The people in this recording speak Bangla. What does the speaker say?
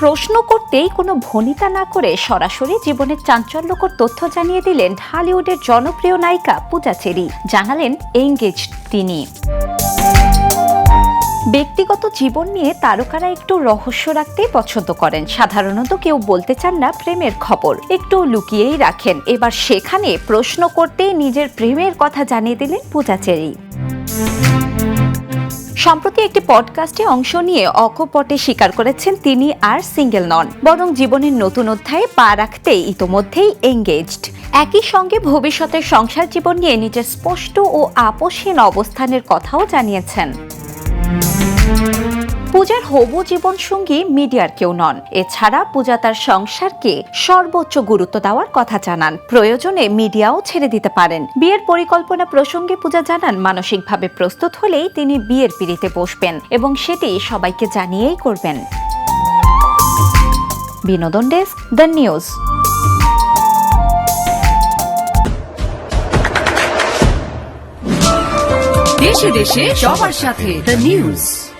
প্রশ্ন করতেই কোনো ভনিতা না করে সরাসরি জীবনের চাঞ্চল্যকর তথ্য জানিয়ে দিলেন হলিউডের জনপ্রিয় নায়িকা পূজা চেরি। জানালেন এঙ্গেজড তিনি। ব্যক্তিগত জীবন নিয়ে তারকারা একটু রহস্য রাখতেই পছন্দ করেন। সাধারণত কেউ বলতে চান না প্রেমের খবর, একটু লুকিয়েই রাখেন। এবার সেখানে প্রশ্ন করতেই নিজের প্রেমের কথা জানিয়ে দিলেন পূজা চেরি। সম্প্রতি একটি পডকাস্টে অংশ নিয়ে অকপটে স্বীকার করেছেন তিনি আর সিঙ্গেল নন, বরং জীবনের নতুন অধ্যায়ে পা রাখতেই ইতোমধ্যেই এঙ্গেজড। একই সঙ্গে ভবিষ্যতের সংসার জীবন নিয়ে নিজের স্পষ্ট ও আপোষহীন অবস্থানের কথাও জানিয়েছেন। পূজার হবু জীবনসঙ্গী মিডিয়ার কেউ নন। এছাড়া পূজা তার সংসারকে সর্বোচ্চ গুরুত্ব দেওয়ার কথা জানান। প্রয়োজনে মিডিয়াও ছেড়ে দিতে পারেন। বিয়ের পরিকল্পনা প্রসঙ্গে পূজা জানান, মানসিকভাবে প্রস্তুত হলেই তিনি বিয়ের পিঁড়িতে বসবেন এবং সেটি সবাইকে জানিয়েই করবেন। বিনোদন ডেস্ক, দ্য নিউজ। দেশে দেশে সবার সাথে, দ্য নিউজ।